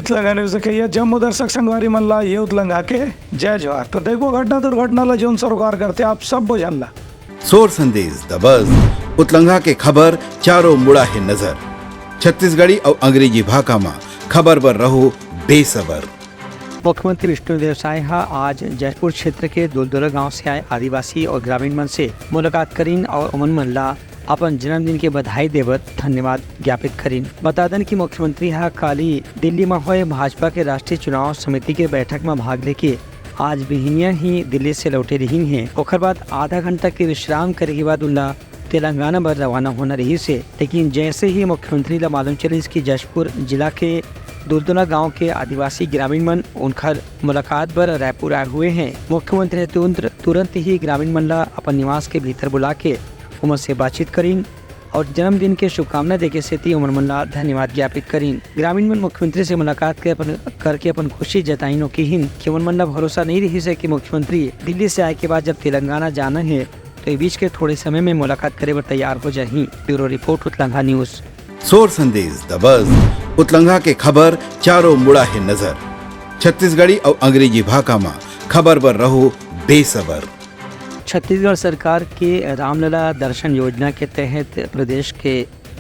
उतलंगा news कहिए जम्मू दर्शक संगवारी मल्ला ये उतलंगा के जय जवाहर। तो देखो घटना दुर्घटना जो सरकार करते आप सब बुझल्ला सोर संदेश द बज़ उतलंगा के खबर चारों मुड़ा है नजर। छत्तीसगढ़ी और अंग्रेजी भाषा में खबर पर रहो बेसबर। मुख्यमंत्री विष्णुदेव साय आज जयपुर क्षेत्र के दुलदुला गांव से आए आदिवासी और ग्रामीण मन से मुलाकात करीन और उमन मल्ला अपन जन्मदिन के बधाई देवत धन्यवाद ज्ञापित करीन। बता दें कि मुख्यमंत्री काली दिल्ली में हुए भाजपा के राष्ट्रीय चुनाव समिति के बैठक में भाग लेके आज बिहनिया ही दिल्ली से लौटे रही हैं। ओकर बाद आधा घंटा के विश्राम करे के बाद उनला तेलंगाना पर रवाना होना रही से, लेकिन जैसे ही मुख्यमंत्री ला मालूम चली इसकी जशपुर जिला के दुलदुला गांव के आदिवासी ग्रामीण मन उनकर मुलाकात पर रायपुर आए हुए हैं। मुख्यमंत्री तुरंत ही ग्रामीण मन ला अपन निवास के भीतर बुला के उमर से बातचीत करीन और जन्मदिन के शुभकामना देके सेती उमर मन ला धन्यवाद ज्ञापित करीन। ग्रामीण मन मुख्यमंत्री से मुलाकात करके अपन खुशी जताइन की उमर मन ला भरोसा नहीं रही से कि मुख्यमंत्री दिल्ली से आए के बाद जब तेलंगाना जाना है तो इस बीच के थोड़े समय में मुलाकात करे पर तैयार हो जाही। Bureau report Utlanga news. सोर संदेश द बज़ उतलंगा के खबर चारों मुड़ा है नजर। छत्तीसगढ़ी और अंग्रेजी भाषा में खबर पर रहो बेसबर। छत्तीसगढ़ सरकार के रामलला दर्शन योजना के तहत प्रदेश के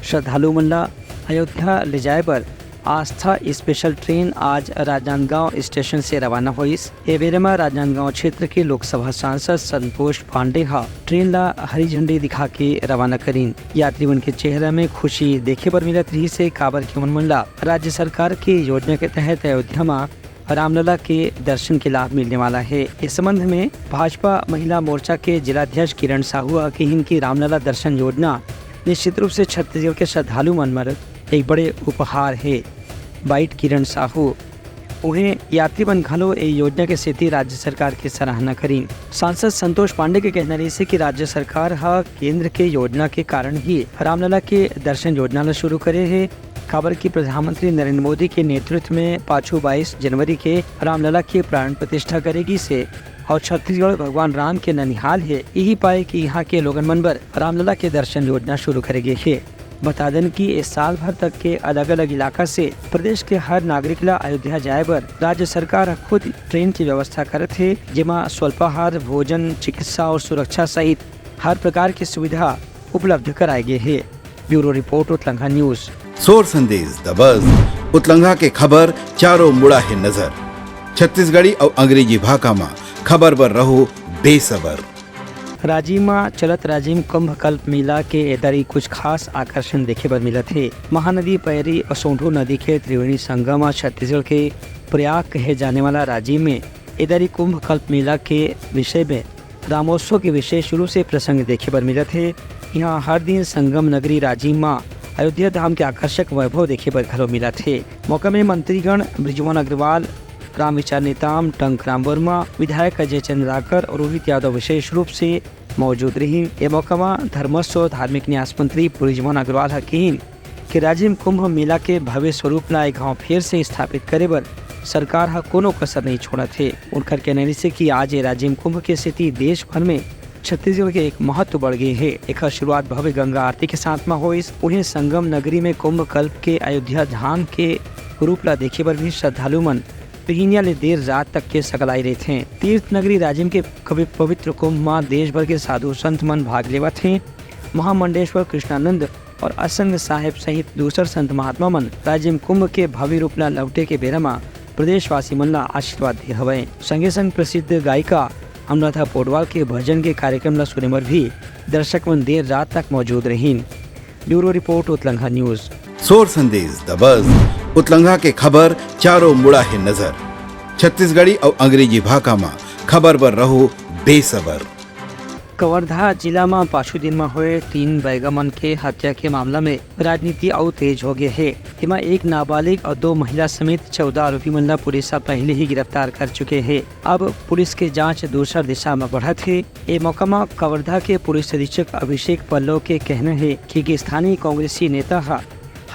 श्रद्धालु मन ला अयोध्या ले जाए पर आस्था स्पेशल ट्रेन आज राजनांदगांव स्टेशन से रवाना हुई। ए बेरे में राजनांदगांव क्षेत्र के लोकसभा सांसद संतोष पांडे ट्रेन ला हरी झंडी दिखा के रवाना करीन। यात्रीगण के चेहरा में खुशी देखे पर मिलत रही से काबर के मन ला राज्य सरकार की योजना के तहत अयोध्या में रामलला के दर्शन के लाभ मिलने वाला है। इस संबंध में भाजपा महिला मोर्चा के जिलाध्यक्ष किरण साहू कहिन की रामलला दर्शन योजना निश्चित रूप से छत्तीसगढ़ के श्रद्धालु मन में एक बड़े उपहार है। बाइट किरण साहू उन्हें यात्री बन घलो ए योजना के सेती राज्य सरकार की सराहना करी। सांसद संतोष पांडे के कहना रही से कि राज्य सरकार केंद्र के योजना के कारण ही रामलला के दर्शन योजना ला शुरू करे है। खबर की प्रधानमंत्री नरेंद्र मोदी के नेतृत्व में 22 जनवरी के रामलला की प्राण प्रतिष्ठा करेगी से और छत्तीसगढ़ भगवान राम के ननिहाल है, यही पाए कि यहाँ के लोगन मन पर रामलला के दर्शन योजना शुरू करेगी है। बता दें कि इस साल भर तक के अलग अलग इलाका से प्रदेश के हर नागरिक ला अयोध्या जाए पर राज्य सरकार खुद ट्रेन की व्यवस्था करत है, जिमा स्वल्पाहार भोजन चिकित्सा और सुरक्षा सहित हर प्रकार की सुविधा उपलब्ध कराई गई है। Bureau report Utlanga news. सोर संदेश द बज़ उतलंगा के खबर चारों मुड़ा है नजर। छत्तीसगढ़ी और अंग्रेजी भाषा में खबर पर रहो बेसबर। राजिम में चलत राजिम कुंभ कल्प मेला के एदरी कुछ खास आकर्षण देखे पर मिलत है। महानदी पैरी और सोंढू नदी के त्रिवेणी संगम छत्तीसगढ़ के प्रयाग कहे जाने वाला राजिम में एदरी कुंभ कल्प मेला के विषय में रामोत्सव के विषय शुरू से प्रसंग देखे पर मिलत है। यहाँ हर दिन संगम नगरी राजिम में अयोध्या धाम के आकर्षक वैभव देखे पर घरों मिला थे। मौका में मंत्रीगण बृजमोहन अग्रवाल, राम विचार नेताम टंकराम वर्मा, विधायक अजय चंद्राकर और रोहित यादव विशेष रूप से मौजूद रही। ये मौका में धर्मस्व और धार्मिक न्यास मंत्री बृजमोहन अग्रवाल हकीन कि राजिम कुंभ मेला के भव्य स्वरूप ला एक गाँव फिर से स्थापित करे पर सरकार कोनो कसर नहीं छोड़ा थे। उनकर कहने से कि आज ये राजिम कुंभ के स्थिति देश भर में छत्तीसगढ़ के एक महत्व बढ़ गई है। एक शुरुआत भव्य गंगा आरती के साथ में हुई। उन्हें संगम नगरी में कुंभ कल्प के अयोध्या धाम के रूप ला देखे पर भी श्रद्धालु मन ले देर रात तक के सकलाई रहे थे। तीर्थ नगरी राजिम के पवित्र कुंभ में देश भर के साधु संत मन भाग लेवा थे। महामंडेश्वर कृष्णानंद और असंग साहेब सहित दूसर संत महात्मा मन राजिम कुंभ के भव्य रूप ला लौटे के बेरा में प्रदेशवासी मन ला आशीर्वाद दे हवे। संगे संग प्रसिद्ध गायिका अनुराधा पौडवाल के भजन के कार्यक्रम ला सुने पर भी दर्शक मन देर रात तक मौजूद रही। Bureau report Utlanga news. सोर संदेश द बज़ उतलंगा के खबर चारों मुड़ा है नजर। छत्तीसगढ़ी और अंग्रेजी भाषा में खबर पर रहो बेसबर। कवर्धा जिला में पांचों दिन में हुए 3 बैगमन के हत्या के मामला में राजनीति और तेज हो गए है। इमा एक नाबालिग और 2 महिला समेत 14 आरोपी मन पुलिस पहले ही गिरफ्तार कर चुके हैं। अब पुलिस के जांच दूसरा दिशा में बढ़त है। ये मौका में कवर्धा के पुलिस अधीक्षक अभिषेक पल्लव के कहना है कि स्थानीय कांग्रेसी नेता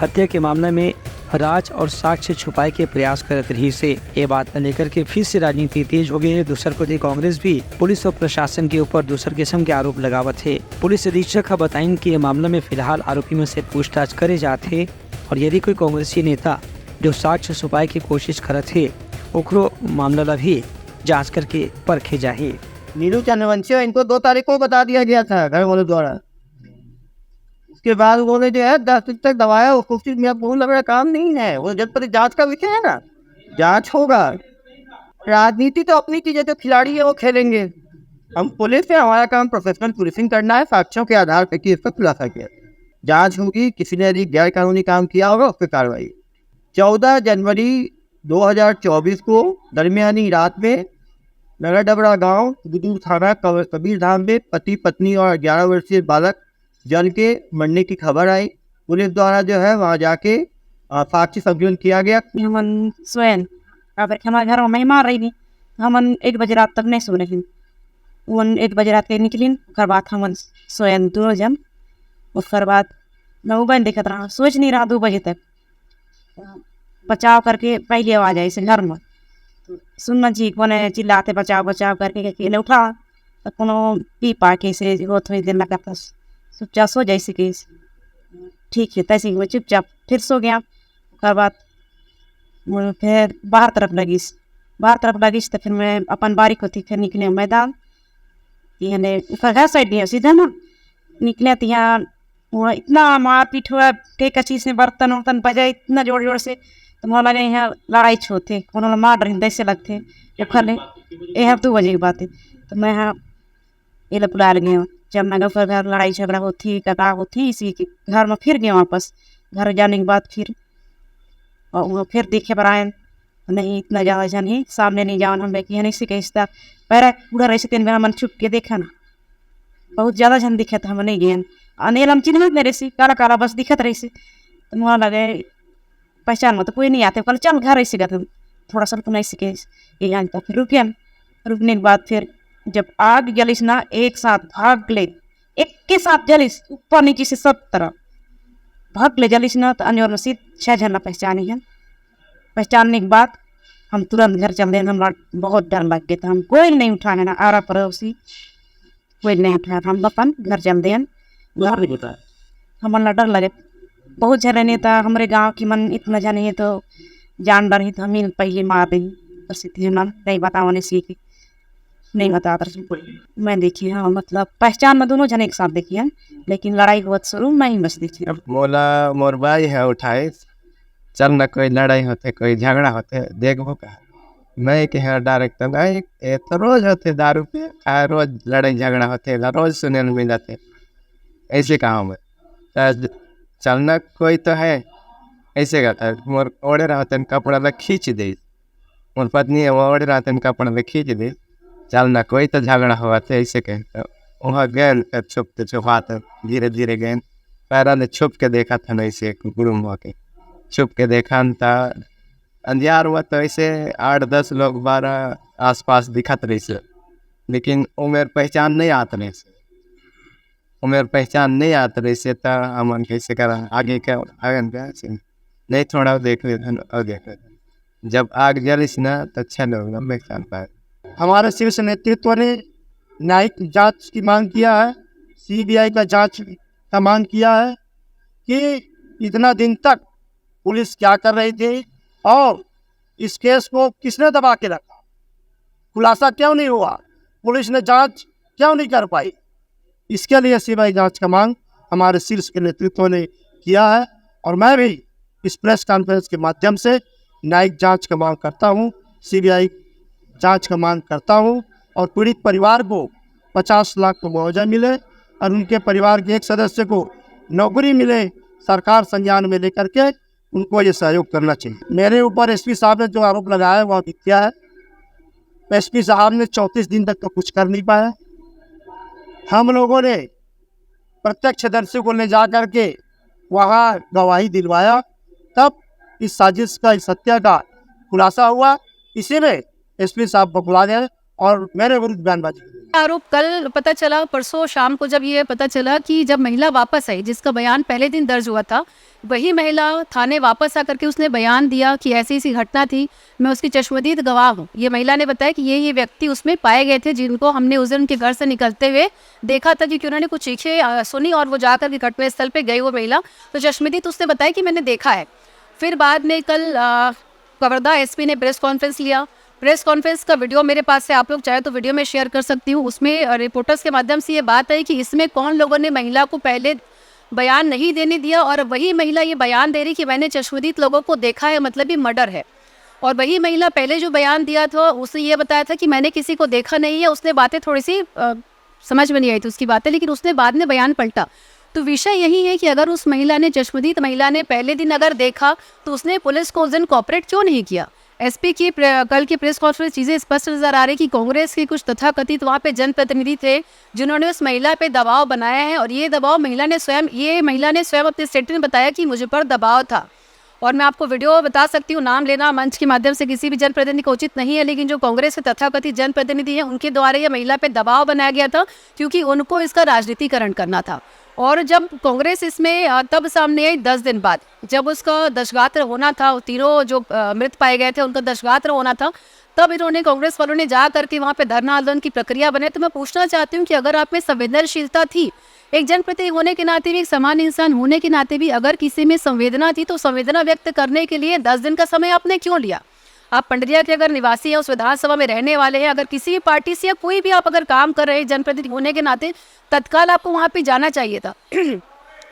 हत्या के मामले में राज और साक्ष्य छुपाए के प्रयास करत रही से ये बात लेकर के फिर से राजनीति तेज हो गई है। दूसर को कांग्रेस भी पुलिस और प्रशासन के ऊपर दूसर किस्म के आरोप लगावत है। पुलिस अधीक्षक बताइन कि ये मामला में फिलहाल आरोपी में से पूछताछ करे जाते और यदि कोई कांग्रेसी नेता जो साक्ष्य छुपाए की कोशिश करत थे ओकरो मामला ला भी जांच करके परखे जाही। नीलू चंद्रवंशी इनको 2 तारीख को बता दिया गया था घर वालों द्वारा। उसके बाद उन्होंने जो है 10 दिन तक दबाया। उसको फिर मेरा बहुत लग रहा काम नहीं है, वो जब तक जांच का विषय है ना, जांच होगा। राजनीति तो अपनी चीज़ है, जो खिलाड़ी है वो खेलेंगे। हम पुलिस है, हमारा काम प्रोफेशनल पुलिसिंग करना है, साक्ष्यों के आधार पर कि इसका खुलासा किया। जांच होगी, किसी ने यदि गैर कानूनी काम किया होगा उस पर कार्रवाई। 14 जनवरी 2024 को दरमियानी रात में नगर डबरा गांव गुदूर थाना कबीर धाम में पति पत्नी और 11 वर्षीय बालक जल के मरने की खबर आई। पुलिस द्वारा जो है वहां जाके साक्ष्य संकलन किया गया। हमन स्वयं अगर हमारे घर में मेहमान रही नहीं, हमन 1 बजे रात तक नहीं सो रही। उन 1 बजे रात के निकलिन, उसके बाद हमन स्वयं 2 जन। उसके बाद मैं मोबाइल देखत रहा, सोच नहीं रहा 2 बजे तक। बचाव करके पहली आवाज आई से घर में, तो सुनना जी कोने चिल्लाते बचाव बचाव करके अकेले उठा तो कोनो पी पा के से वो थोड़ी देर लगा था, चुपचाप सो जैसे कि ठीक है तैसे वो चुपचाप फिर सो गया। उसके बाद फिर बाहर तरफ लगी तो फिर मैं अपन बारी को थी, फिर निकले मैदान यानी घर साइड नहीं सीधा ना निकले तो यहाँ वो इतना मारपीट हुआ, टेका चीज से बर्तन वर्तन बजाए इतना जोर जोर से, तो मोला ने यहाँ लड़ाई छोते उन्होंने मार रहे ऐसे लगते जब खले ये 2 बजे की बात है। तो मैं यहाँ ये बुला गया, जब मैं घर लड़ाई झगड़ा होती कटा होती इसी के घर में फिर गए वापस। घर जाने के बाद फिर देखे पर आए नहीं इतना ज़्यादा जन ही सामने नहीं जाओ हम कि नहीं सीखता पैरा पूरा रही से 3 बेरा मन छुप के देखा ना, बहुत ज़्यादा जन दिखा था हम नहीं गए। अनिल हम चिन्ह मेरे से काला काला बस दिखत रही से, तो वहाँ लगे पहचान में तो कोई नहीं आते, कल चल घर ऐसे गए थोड़ा सा तो नहीं सीखे यहाँ तो फिर रुकने के बाद फिर जब आग जलिस ना एक साथ भाग ले, एक के साथ जलिस ऊपर नीचे से सब तरफ भाग ले जलिस ना, तो अन्य मसीद 6 जन पहचानी है। पहचानने के बाद हम तुरंत घर चल दें, हमारा बहुत डर लग गया था। हम कोई नहीं उठाने ना आरा पड़ोसी कोई नहीं उठाया, हम अपन घर चल दें। हमारा डर लगे बहुत जने नहीं था हमारे गांव की मन इतना जाने है तो जान डर ही तो हमें पहले मार रही परिस्थिति नहीं बताने सीखी नहीं बता मैं देखी। हाँ मतलब पहचान में दोनों जने एक साथ देखी है, लेकिन लड़ाई बहुत शुरू मैं ही बस देखी। मोला मोर भाई है उठाए चल न कोई लड़ाई होते कोई झगड़ा होते देखो का मैं कि हाँ डायरेक्ट नहीं तो रोज होते दारू पे रोज लड़ाई झगड़ा होते रोज सुने मिलते ऐसे कहा में चलना कोई तो है ऐसे कहता मोर ओढ़े रहते कपड़ा में खींच दे, मोर पत्नी है वो ओढ़े रहते कपड़ा में खींच दे चलना कोई तो झगड़ा हुआ थे ऐसे कहते। वहाँ गए फिर छुपते छुपाते धीरे धीरे गए, पैरा ने छुप के देखा था नहीं से गुरुम हुआ के छुप के देखा था अंधियार हुआ तो ऐसे 8-10 लोग 12 आसपास दिखत रही से, लेकिन उम्र पहचान नहीं आते रहे से तो हम कैसे कर आगे क्या आगे नहीं थोड़ा देख लेते और देख लेते। जब आग जलिस ना तो 6 लोग पहचान पाए। हमारे शीर्ष नेतृत्व ने न्यायिक जांच की मांग किया है, सीबीआई का जांच का मांग किया है कि इतना दिन तक पुलिस क्या कर रही थी और इस केस को किसने दबा के रखा, खुलासा क्यों नहीं हुआ, पुलिस ने जांच क्यों नहीं कर पाई। इसके लिए सीबीआई जांच का मांग हमारे शीर्ष के नेतृत्व ने किया है और मैं भी इस प्रेस कॉन्फ्रेंस के माध्यम से न्यायिक जांच का मांग करता हूं, सीबीआई जांच का मांग करता हूं और पीड़ित परिवार को 50 लाख का मुआवजा मिले और उनके परिवार के एक सदस्य को नौकरी मिले, सरकार संज्ञान में लेकर के उनको ये सहयोग करना चाहिए। मेरे ऊपर एसपी साहब ने जो आरोप लगाया है वह मिथ्या है। एसपी साहब ने 34 दिन तक तो कुछ कर नहीं पाया। हम लोगों ने प्रत्यक्षदर्शी को ले जा करके वहाँ गवाही दिलवाया, तब इस साजिश का इस हत्या का खुलासा हुआ। इसी में एसपी साहब को बुला दिया और मेरे विरुद्ध बयानबाजी। आरोप कल पता चला, परसों शाम को जब ये पता चला कि जब महिला वापस आई जिसका बयान पहले दिन दर्ज हुआ था, वही महिला थाने वापस आकर के उसने बयान दिया कि ऐसी ऐसी घटना थी, मैं उसकी चश्मदीद गवाह हूँ। ये महिला ने बताया कि ये व्यक्ति उसमें पाए गए थे जिनको हमने उस दिन उनके घर से निकलते हुए देखा था, क्योंकि उन्होंने कुछ चीखें सुनी और वो जाकर के घटनास्थल पे गई वो महिला, तो चश्मदीद उसने बताया कि मैंने देखा है। फिर बाद में कल कवर्धा एसपी ने प्रेस कॉन्फ्रेंस लिया। प्रेस कॉन्फ्रेंस का वीडियो मेरे पास है, आप लोग चाहे तो वीडियो में शेयर कर सकती हूँ। उसमें रिपोर्टर्स के माध्यम से ये बात है कि इसमें कौन लोगों ने महिला को पहले बयान नहीं देने दिया, और वही महिला ये बयान दे रही कि मैंने चश्मदीद लोगों को देखा है, मतलब ये मर्डर है। और वही महिला पहले जो बयान दिया था उसने ये बताया था कि मैंने किसी को देखा नहीं है। उसने बातें थोड़ी सी समझ में नहीं आई थी उसकी बातें, लेकिन उसने बाद में बयान पलटा। तो विषय यही है कि अगर उस महिला ने, चश्मदीद महिला ने पहले दिन अगर देखा तो उसने पुलिस को उस दिन कॉपरेट क्यों नहीं किया। एसपी की कल की प्रेस कॉन्फ्रेंस चीज़ें स्पष्ट नजर आ रही कि कांग्रेस के कुछ तथाकथित वहाँ पे जनप्रतिनिधि थे जिन्होंने उस महिला पे दबाव बनाया है, और ये दबाव महिला ने स्वयं अपने स्टेटमेंट में बताया कि मुझ पर दबाव था। और मैं आपको वीडियो बता सकती हूँ, नाम लेना मंच के माध्यम से किसी भी जनप्रतिनिधि को उचित नहीं है, लेकिन जो कांग्रेस के तथाकथित जनप्रतिनिधि हैं उनके द्वारा ये महिला पे दबाव बनाया गया था क्योंकि उनको इसका राजनीतिकरण करना था। और जब कांग्रेस इसमें तब सामने आई 10 दिन बाद, जब उसका दशगात्र होना था, तीनों जो मृत पाए गए थे उनका दशगात्र होना था, तब इन्होंने, कांग्रेस वालों ने जा करके वहाँ पे धरना आंदोलन की प्रक्रिया बने। तो मैं पूछना चाहती हूँ कि अगर आप में संवेदनशीलता थी, एक जनप्रतिनिधि होने के नाते भी, एक समान इंसान होने के नाते भी अगर किसी में संवेदना थी, तो संवेदना व्यक्त करने के लिए 10 दिन का समय आपने क्यों लिया। आप पंडरिया के अगर निवासी हैं, उस विधानसभा में रहने वाले हैं, अगर किसी भी पार्टी से या कोई भी आप अगर काम कर रहे हैं जनप्रतिनिधि होने के नाते, तत्काल आपको वहाँ पे जाना चाहिए था।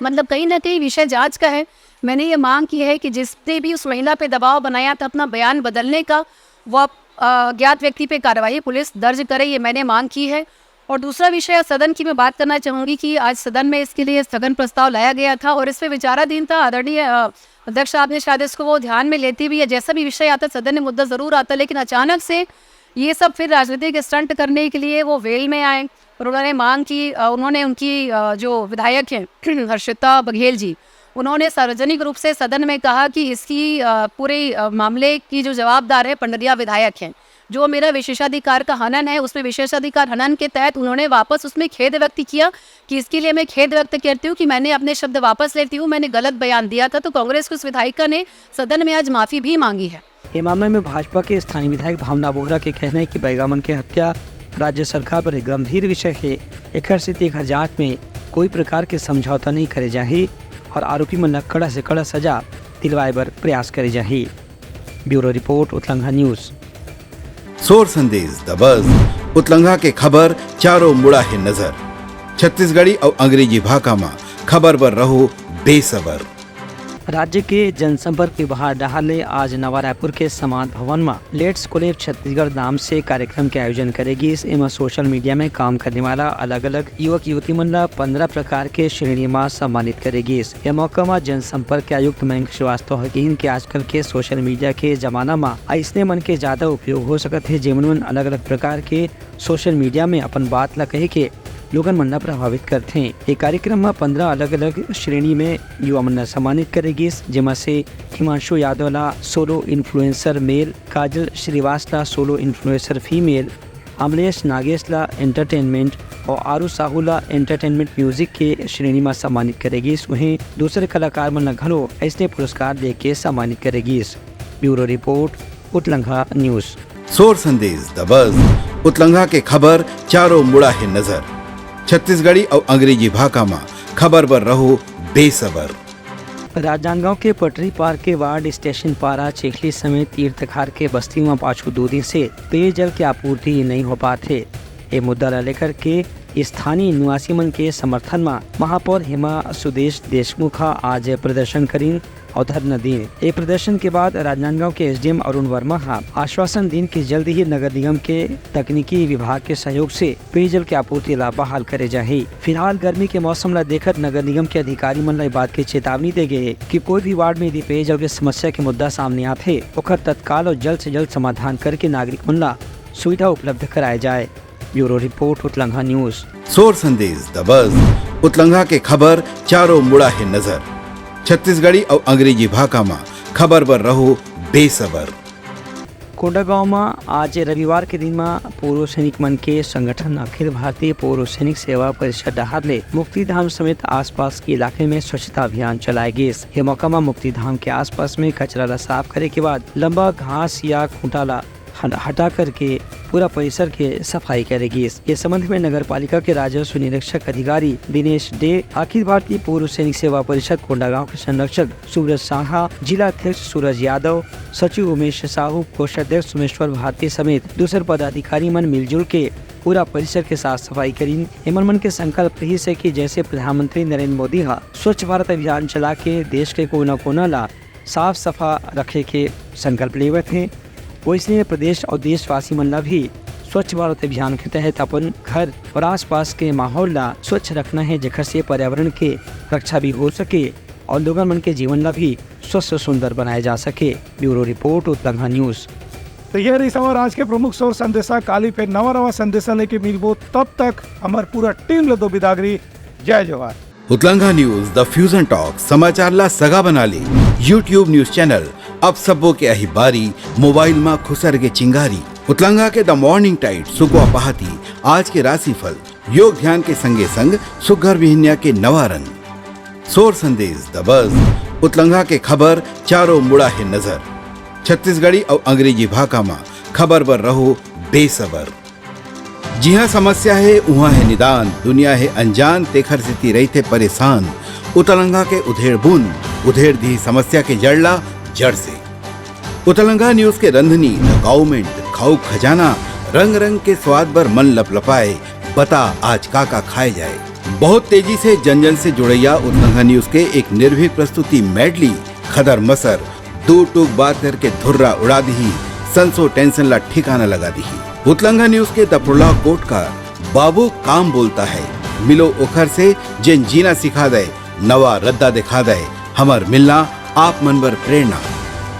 मतलब कहीं ना कहीं विषय जांच का है। मैंने ये मांग की है कि जिसने भी उस महिला पे दबाव बनाया था अपना बयान बदलने का, वह अज्ञात व्यक्ति पे कार्रवाई पुलिस दर्ज करे, ये मैंने मांग की है। और दूसरा विषय सदन की मैं बात करना चाहूँगी कि आज सदन में इसके लिए स्थगन प्रस्ताव लाया गया था और इस पर विचाराधीन था। आदरणीय अध्यक्ष साहब ने शायद इसको वो ध्यान में लेते हुए, या जैसा भी विषय आता सदन में मुद्दा ज़रूर आता, लेकिन अचानक से ये सब फिर राजनीतिक स्टंट करने के लिए वो वेल में आए और उन्होंने मांग की, उन्होंने उनकी जो विधायक हैं हर्षिता बघेल जी, उन्होंने सार्वजनिक रूप से सदन में कहा कि इसकी पूरे मामले की जो जवाबदार है पंडरिया विधायक हैं। जो मेरा विशेषाधिकार का हनन है, उसमें विशेषाधिकार हनन के तहत उन्होंने वापस उसमें खेद व्यक्त किया कि इसके लिए मैं खेद व्यक्त करती हूँ कि मैंने अपने शब्द वापस लेती हूँ, मैंने गलत बयान दिया था। तो कांग्रेस की उस विधायिका ने सदन में आज माफ़ी भी मांगी है। ये मामले में भाजपा के स्थानीय विधायक भावना बोहरा के कहना है कि बैगामन की हत्या राज्य सरकार पर एक गंभीर विषय है। एक से एक जांच में कोई प्रकार के समझौता नहीं करे जाही और आरोपी मन कड़ा से कड़ा सजा दिलवाए बर प्रयास करे जाही। Bureau report, Utlanga news. सोर संदेश द बज़ उतलंघा के खबर चारों मुड़ा है नजर। छत्तीसगढ़ी और अंग्रेजी भाषा में खबर पर रहो बेसबर। राज्य के जनसंपर्क विभाग डहाले आज नवा रायपुर के समाज भवन में लेट्स कोलैब छत्तीसगढ़ नाम से कार्यक्रम के आयोजन करेगी। इसमें सोशल मीडिया में काम करने वाला अलग अलग युवक युवती मन 15 प्रकार के श्रेणी में सम्मानित करेगी। यह मौका में जनसंपर्क के आयुक्त मयंक श्रीवास्तव कहीन के आजकल के सोशल मीडिया के जमाना में ऐसने मन के ज्यादा उपयोग हो सकत है, जेमन मन अलग अलग प्रकार के सोशल मीडिया में अपन बात ला कहे के लोगन मन प्रभावित करते हैं। ये कार्यक्रम में 15 अलग अलग श्रेणी में युवा मन सम्मानित करेगी, जिसमें से हिमांशु यादव ला solo influencer male, Kajal Shrivas ला solo influencer female, Amlesh Nagesh ला एंटरटेनमेंट और आरू साहू ला एंटरटेनमेंट म्यूजिक के श्रेणी में सम्मानित करेगी। वहीं दूसरे कलाकार मन घलो ऐसे पुरस्कार दे के सम्मानित करेगी। Bureau report, Utlanga news. सोर संदेश द बज़ उतलंघा के खबर चारों मुड़ा है नजर। छत्तीसगढ़ी और अंग्रेजी भाषा में खबर पर रहो बेसबर। राजनांदगांव के पटरी पार के वार्ड स्टेशन पारा चिखली समेत तीर्थखार के बस्ती में पाछू 2 दिन से पेयजल की आपूर्ति नहीं हो पाते। ये मुद्दा लेकर के स्थानीय निवासी मन के समर्थन में महापौर हेमा सुदेश देशमुख आज प्रदर्शन करीन और धरना दी। ये प्रदर्शन के बाद राजनांदगांव के एसडीएम अरुण वर्मा आश्वासन दिन की जल्द ही नगर निगम के तकनीकी विभाग के सहयोग से पेयजल की आपूर्ति ला बहाल करे जाही। फिलहाल गर्मी के मौसम ला देखकर नगर निगम के अधिकारी मन ला बात की चेतावनी दे गए कि कोई भी वार्ड में यदि पेयजल की समस्या के मुद्दा सामने आते ओकर तत्काल और जल्द से जल्द समाधान करके नागरिक मन ला सुविधा उपलब्ध कराए जाए। Bureau report, Utlanga news. सोर संदेश द बज़ उतलंघा के खबर चारों मुड़ा है नजर। छत्तीसगढ़ी और अंग्रेजी भाषा में खबर पर रहो बेसबर। कोंडागांव में आज रविवार के दिन में पूर्व सैनिक मन के संगठन अखिल भारतीय पूर्व सैनिक सेवा परिषद डहार मुक्तिधाम समेत आसपास के इलाके में स्वच्छता अभियान चलाएगी। यह मौका में मुक्तिधाम के आसपास में कचरा ला साफ करे के बाद लंबा घास या खूंटा ला हटा करके पूरा परिसर के सफाई करेगी। इस संबंध में नगर पालिका के राजस्व निरीक्षक अधिकारी दिनेश डे, अखिल भारतीय पूर्व सैनिक सेवा परिषद कोंडागांव के संरक्षक सूरज साहा, जिला अध्यक्ष सूरज यादव, सचिव उमेश साहू, कोषाध्यक्ष सोमेश्वर भारती समेत दूसरे पदाधिकारी मन मिलजुल के पूरा परिसर के साफ सफाई करीन। एमन मन के संकल्प रही से कि जैसे प्रधानमंत्री नरेंद्र मोदी हा स्वच्छ भारत अभियान चला के देश के कोना कोना ला साफ सफा रखे के संकल्प लेवत हैं, वैसे प्रदेश और देशवासी मन ला भी स्वच्छ भारत अभियान के तहत अपन घर और आसपास के माहौल ला स्वच्छ रखना है, जेकर से पर्यावरण के रक्षा भी हो सके और लोगों मन के जीवन ला भी स्वस्थ सुंदर बनाया जा सके। Bureau report Uttanga news. तो ये रही सवार आज के प्रमुख सोर संदेशा। काली पे नवा संदेशा लेके मिलबो, तब तक हमार पूरा टीम ले दो बिदागरी। जय Jawahar. Utlanga news the fusion talk समाचार ला सगा बना ली। यूट्यूब न्यूज चैनल अब सबो के अही बारी मोबाइल में खुसर के चिंगारी। उतलंगा के द मॉर्निंग टाइट सुगवा पहाती आज के राशिफल योग ध्यान के संगे संग सुघर विहिन्या के नवारन सोर संदेश द बज। उतलंगा के खबर चारों मुड़ा है नजर। छत्तीसगढ़ी और अंग्रेजी भाषा में खबर पर रहो बेसबर। जी हाँ, समस्या है वहाँ है निदान, दुनिया है अनजान तेखर स्थिति रहते परेशान। उतलंगा के उधेड़ बुन उधेड़ दी समस्या के जड़ला जड़ से। उतलंगा न्यूज के रंधनी गवर्नमेंट खाऊ खजाना रंग रंग के स्वाद पर मन लपलपाए, बता आज का खाए जाए। बहुत तेजी से जन जन से जुड़ैया उतलंगा न्यूज के एक निर्भीक प्रस्तुति मेडली खदर मसर दो टूक बात करके धुर्रा उड़ा दी, संसो टेंशन ला ठिकाना लगा दी। उतलंगा न्यूज के दपुरला कोट का बाबू काम बोलता है, मिलो ओखर से जिन जीना सिखा दे, नवा रद्दा दिखा दे, हमार मिलना आप मनबर प्रेरणा।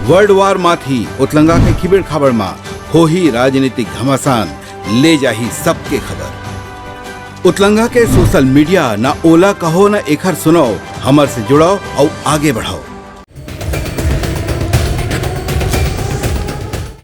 वर्ल्ड वार माथी उतलंगा के खिबड़ खबर मा हो ही राजनीतिक घमासान, ले जाही सबके खबर। उतलंगा के सोशल मीडिया ना ओला कहो ना एखर सुनाओ, हमर से जुड़ाओ और आगे बढ़ाओ।